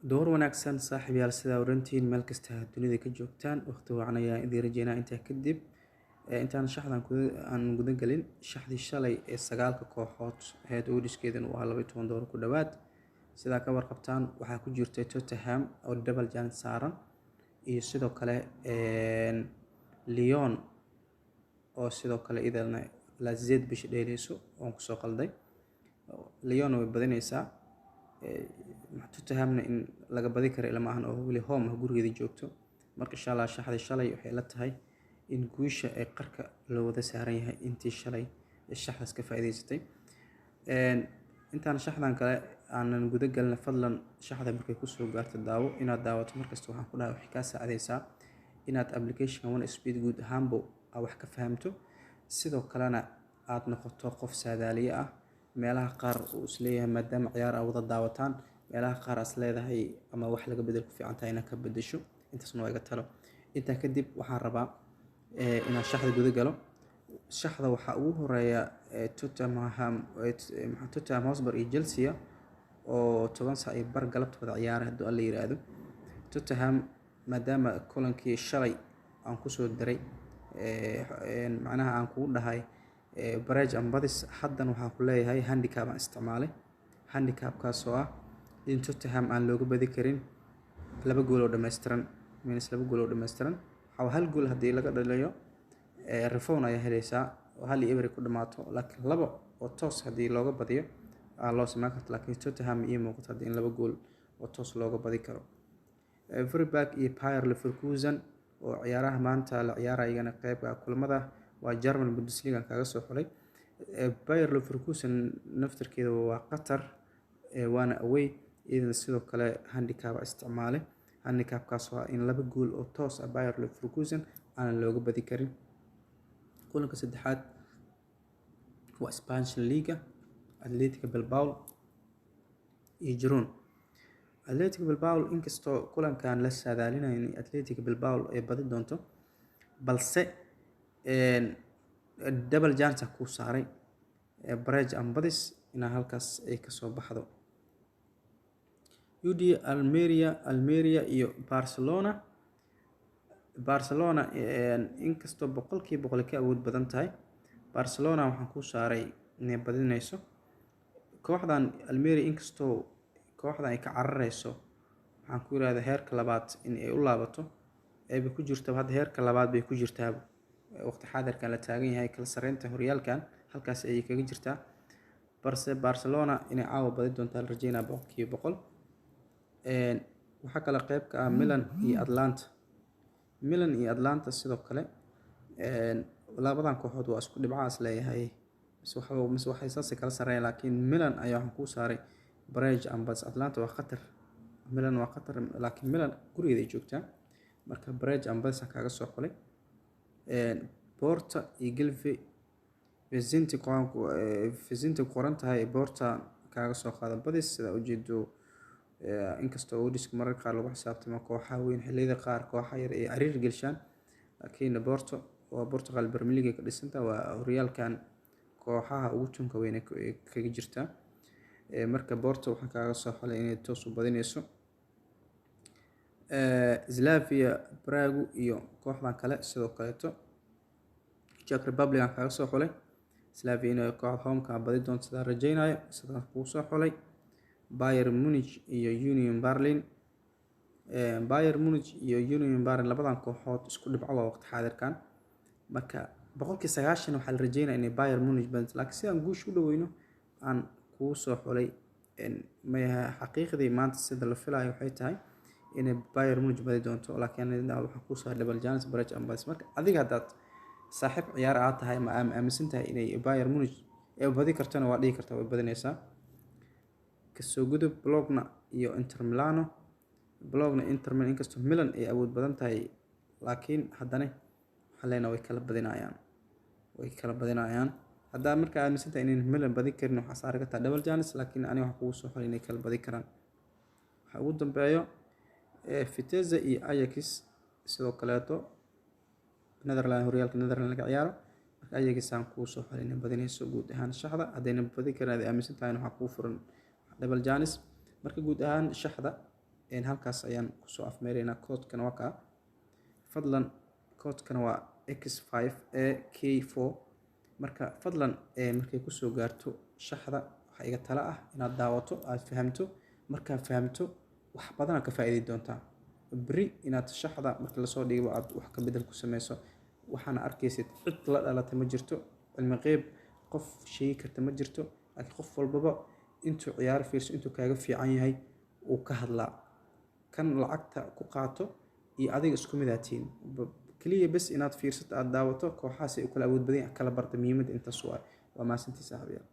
door wanaagsan saaxiibayaal sidaa orantiin meel kasta dunida ka joogtaan waqti wacan ayaan idin rajeynaa intaa kadib intaan shaxdan aan guda galin shaxdii shalay ee sagaalka kooxood head odiskeedan waa $12 ku dhawaad sidaa ka warqabtaan waxaa ku jirtay Tottenham oo double chance saaran iyo sidoo kale Lyon oo sidoo kale idana la zeed bish dheeleyso oo ku soo qalday Lyon way badinaysaa Tottenhamna in laga badi karo ilama ahan oo wali home gurigeeda joogto marka insha Allah shaxdii shalay waxay la tahay in guusha ay qarka loo wada saaran yahay intii shalay shaxdaas ka faa'iideysatay intaan shaxdan kale aanan guda galna fadlan shaxda markay ku soo gaarto daawo inaad daawato markasta waxaan ku dhahay wax ka saacideysaa inaad application one speed good ahaanbo wax ka fahamto sidoo kalena aad noqoto qof saadaaliye ah meelaha qaar uu isleeyahay maadaama ciyaar aad wada daawataan meelaha qaar as leedahay ama wax laga bedel ku fiican tahay inaad ka bedesho intaasna waa iga talo intaa kadib waxaan rabaa inaan shaxda guda galo shaxda waxaa ugu horeeya Tottenham Hotspur iyo Chelsea oo 10 saac iyo bar galabtooda ciyaar haddii la yiraahdo Tottenham maadaama kulankii shalay aan ku soo daray macnaha aan ku dhahay barrage ambadis haddan waxaan ku leeyahay handicap aan isticmaalay handicapkaas oo ah in Tottenham aan looga badi karin 2 gool oo dhameystiran minus 2 gool oo dhameystiran waxa hal gool hadii laga dhaliyo refon ayaa helaysaa oo hal eber ku dhamaato laakiin 2 oo toos hadii looga badiyo loo sameyn karto laakiin Tottenham iyo muuqato in 2 gool oo toos looga badi karo Freiburg iyo Bayer Leverkusen oo ciyaaraha maanta la ciyaarayana qaybka kulamada waa German Bundesliga kaga soo xulay Bayer Leverkusen naftirkeeda waa Qatar waana away idan sidoo kale handicap isticmaalay handicapkaas waa in 2 gool oo toos ah Bayer Leverkusen aan looga badi karin kulanka saddexaad waa Spanish Liga Atletico Bilbao iyo Girona Atletico Bilbao inkastoo kulankan la saadaalinayo in Atletico Bilbao ay badi doonto balse double chance ku saaray barrage ambadis in halkaas ay ka soo baxdo UD Almeria iyo Barcelona inkastoo boqolkiiba ka awood badan tahay Barcelona waxaan ku saaray inay badinayso kooxdan Almeria inkastoo kooxdan ay ka carareyso waxaan ku yiraahdaa heerka labaad in ay u laabato ay ku jirto hadda heerka labaad bay ku jirtaa waqti xaadirkan la taagan yahay kala sareynta horyaalkan halkaas ay kaga jirtaa balse Barcelona inay caawa badi doonto la rajeynaa boqolkiiba 100 waxa kala qayb ka ah Milan iyo Atlanta sidoo kale labadan kooxood waa isku dhibcaas leeyahay waxay saas kala sareeyaan laakiin Milan ayaa waxaan ku saaray barrage ambas Atlanta waa khatar Milan waa khatar laakiin Milan gurigeeda ay joogtaa marka barrage ambas kaga soo xulay Porto iyo Gilve Vicente qorantahay Porto kaga soo qaada badis sida ujeedo inkastoo Udinese mararka qaar lagu xisaabtamo kooxaha weyn xilliyada qaar kooxaha yar ay cariir gelshaan laakiin Porto waa Portugal Premier League ka dhisanta waa horyaalkan kooxaha ugu tunka weyn kaga jirta marka Porto waxaan kaga soo xulay inay toos u badinayso Slavia Prague iyo kooxdan kale sidoo kale Czech Republic kaga soo xulay Slavia inay koox home ka badi doonto sida rajeynayo sida ku soo xulay Bayern Munich iyo Union Berlin labadan kooxood isku dhibco waa waqti xaadirkan marka 90% waxa la rajeynayaa in Bayern Munich bad laakiin si aan guush u dhaweyno aan ku soo xulay ma xaqiiqdii maanta sida la filayo waxay tahay in Bayern Munich badi doonto laakiin waxa ku soo double chance barrage ambas marka adiga hadaad saaxiib ciyaar aad tahay ma aaminsan tahay inay Bayern Munich ay badi kartana waa dhigi kartaa way badinaysaa kasoo gudub Bologna iyo Inter Milan inkastoo Milan ay awood badan tahay laakiin haddana xaleena way kala badinayaan hadda marka aaminsan tahay in Milan badi karin waxa saar kartaa double chance laakiin ani waxa kugu soo xulay inay kala badi karaan waxa ugu dambeeyo Vitesse iyo Ajax sidoo kale Netherlands horyaalka Netherlands laga ciyaaro marka Ajax aan ku soo xulay inay badinayso guud ahaan shaxda hadayna badi karin aaminsan tahay waxa ku furan double chance marka guud ahaan shaxda halkaas ayaan kusoo afmeeraynaa. koodkana waa kaa, fadlan koodkana waa x5AK4. marka fadlan markay kusoo gaarto shaxda waxaa iga tala ah inaad daawato, aad fahamto. markaad fahamto wax badan ka faa'iidi doontaa. beri inaad shaxda marka lasoo dhigo aad wax ka bedel ku sameyso, waxaana arkaysid cid la dhalatay ma jirto, cilmi qeyb qof sheegi karta ma jirto. laakiin qof walbaba intuu ciyaar fiirso, intuu kaaga fiican yahay uu ka hadlaa. kan lacagta ku qaato iyo adiga isku mid aad tihiin, kaliya bes inaad fiirsato, aad daawato kooxahaas ay u kala awood badan yihiin, kala barta muhiimadda intaas waa mahadsantihiin saaxiibayaal.